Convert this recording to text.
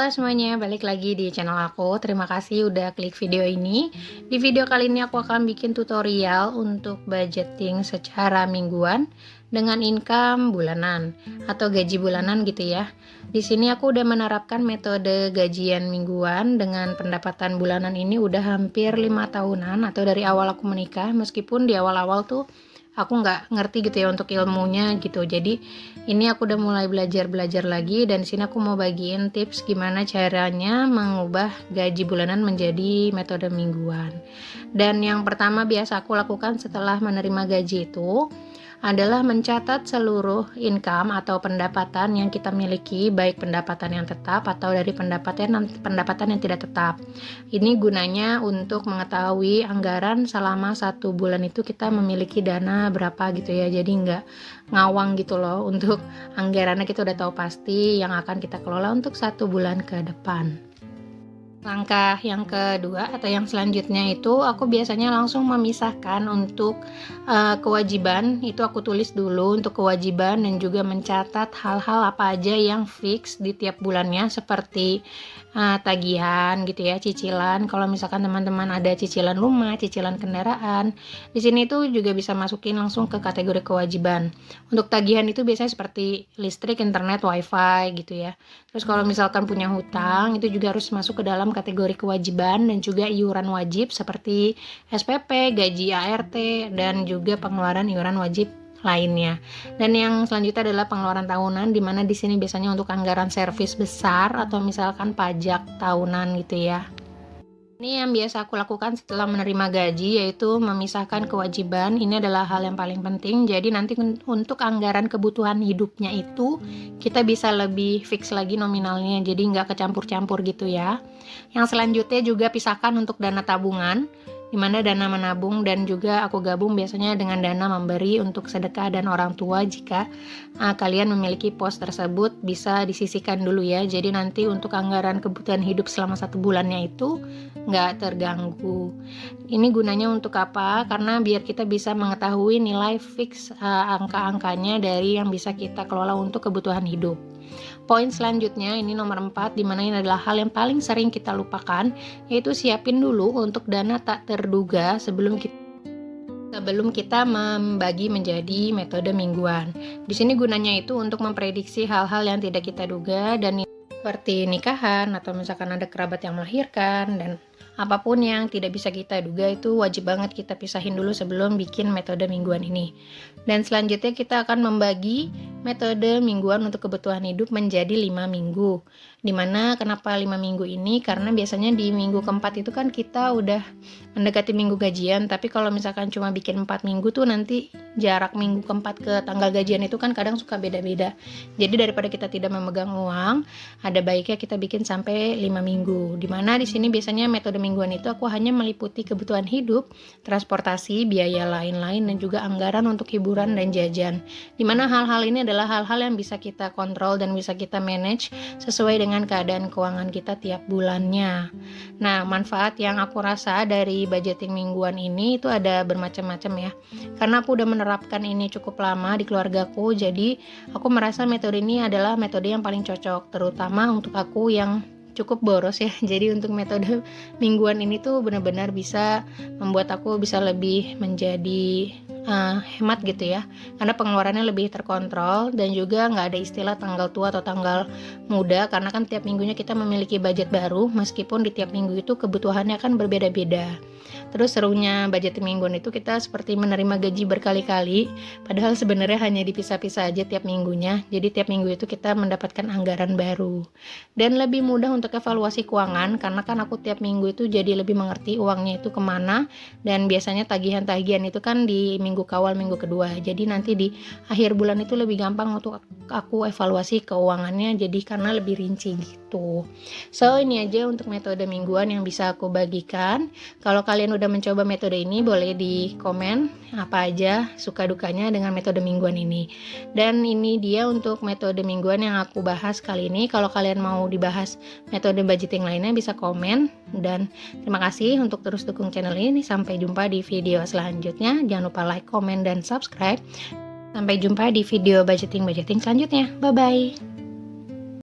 Halo semuanya, balik lagi di channel aku. Terima kasih udah klik video ini. Di video kali ini aku akan bikin tutorial untuk budgeting secara mingguan dengan income bulanan atau gaji bulanan gitu ya. Di sini aku udah menerapkan metode gajian mingguan dengan pendapatan bulanan ini udah hampir 5 tahunan atau dari awal aku menikah, meskipun di awal-awal tuh aku nggak ngerti gitu ya untuk ilmunya gitu. Jadi ini aku udah mulai belajar lagi, dan di sini aku mau bagiin tips gimana caranya mengubah gaji bulanan menjadi metode mingguan. Dan yang pertama biasa aku lakukan setelah menerima gaji itu adalah mencatat seluruh income atau pendapatan yang kita miliki, baik pendapatan yang tetap atau dari pendapatan yang tidak tetap. Ini gunanya untuk mengetahui anggaran selama 1 bulan itu kita memiliki dana berapa gitu ya. Jadi nggak ngawang gitu loh, untuk anggarannya kita udah tahu pasti yang akan kita kelola untuk 1 bulan ke depan. Langkah yang kedua atau yang selanjutnya itu aku biasanya langsung memisahkan untuk kewajiban. Itu aku tulis dulu untuk kewajiban dan juga mencatat hal-hal apa aja yang fix di tiap bulannya, seperti tagihan gitu ya, cicilan. Kalau misalkan teman-teman ada cicilan rumah, cicilan kendaraan, di sini tuh juga bisa masukin langsung ke kategori kewajiban. Untuk tagihan itu biasanya seperti listrik, internet, wifi gitu ya. Terus kalau misalkan punya hutang itu juga harus masuk ke dalam kategori kewajiban, dan juga iuran wajib seperti SPP, gaji ART, dan juga pengeluaran iuran wajib lainnya. Dan yang selanjutnya adalah pengeluaran tahunan, di mana di sini biasanya untuk anggaran servis besar atau misalkan pajak tahunan gitu ya. Ini yang biasa aku lakukan setelah menerima gaji, yaitu memisahkan kewajiban. Ini adalah hal yang paling penting. Jadi nanti untuk anggaran kebutuhan hidupnya itu kita bisa lebih fix lagi nominalnya, jadi nggak kecampur-campur gitu ya. Yang selanjutnya juga pisahkan untuk dana tabungan, dimana dana menabung dan juga aku gabung biasanya dengan dana memberi untuk sedekah dan orang tua. Jika kalian memiliki pos tersebut, bisa disisihkan dulu ya. Jadi nanti untuk anggaran kebutuhan hidup selama 1 bulannya itu nggak terganggu. Ini gunanya untuk apa? Karena biar kita bisa mengetahui nilai fix angka-angkanya dari yang bisa kita kelola untuk kebutuhan hidup. Poin selanjutnya ini nomor 4, dimana ini adalah hal yang paling sering kita lupakan, yaitu siapin dulu untuk dana tak terduga sebelum kita membagi menjadi metode mingguan. Di sini gunanya itu untuk memprediksi hal-hal yang tidak kita duga, dan seperti nikahan atau misalkan ada kerabat yang melahirkan, dan apapun yang tidak bisa kita duga itu wajib banget kita pisahin dulu sebelum bikin metode mingguan ini. Dan selanjutnya kita akan membagi metode mingguan untuk kebutuhan hidup menjadi 5 minggu. Dimana kenapa 5 minggu ini? Karena biasanya di minggu keempat itu kan kita udah mendekati minggu gajian, tapi kalau misalkan cuma bikin 4 minggu tuh nanti jarak minggu keempat ke tanggal gajian itu kan kadang suka beda-beda. Jadi daripada kita tidak memegang uang, ada baiknya kita bikin sampai 5 minggu. Dimana di sini biasanya metode mingguan itu aku hanya meliputi kebutuhan hidup, transportasi, biaya lain-lain, dan juga anggaran untuk hiburan dan jajan. Dimana hal-hal ini adalah hal-hal yang bisa kita kontrol dan bisa kita manage sesuai dengan keadaan keuangan kita tiap bulannya. Nah, manfaat yang aku rasa dari budgeting mingguan ini itu ada bermacam-macam ya. Karena aku udah menerapkan ini cukup lama di keluargaku, jadi aku merasa metode ini adalah metode yang paling cocok, terutama untuk aku yang cukup boros ya. Jadi untuk metode mingguan ini tuh benar-benar bisa membuat aku bisa lebih menjadi hemat gitu ya, karena pengeluarannya lebih terkontrol, dan juga nggak ada istilah tanggal tua atau tanggal muda, karena kan tiap minggunya kita memiliki budget baru, meskipun di tiap minggu itu kebutuhannya kan berbeda-beda. Terus serunya budget mingguan itu kita seperti menerima gaji berkali-kali, padahal sebenarnya hanya dipisah-pisah aja tiap minggunya. Jadi tiap minggu itu kita mendapatkan anggaran baru dan lebih mudah untuk evaluasi keuangan, karena kan aku tiap minggu itu jadi lebih mengerti uangnya itu kemana. Dan biasanya tagihan-tagihan itu kan di minggu awal, minggu kedua, jadi nanti di akhir bulan itu lebih gampang untuk aku evaluasi keuangannya, jadi karena lebih rinci gitu. So ini aja untuk metode mingguan yang bisa aku bagikan. Kalau kalian udah mencoba metode ini, boleh di komen apa aja suka dukanya dengan metode mingguan ini. Dan ini dia untuk metode mingguan yang aku bahas kali ini. Kalau kalian mau dibahas metode budgeting lainnya bisa komen. Dan terima kasih untuk terus dukung channel ini. Sampai jumpa di video selanjutnya. Jangan lupa like, komen, dan subscribe. Sampai jumpa di video budgeting selanjutnya. Bye bye.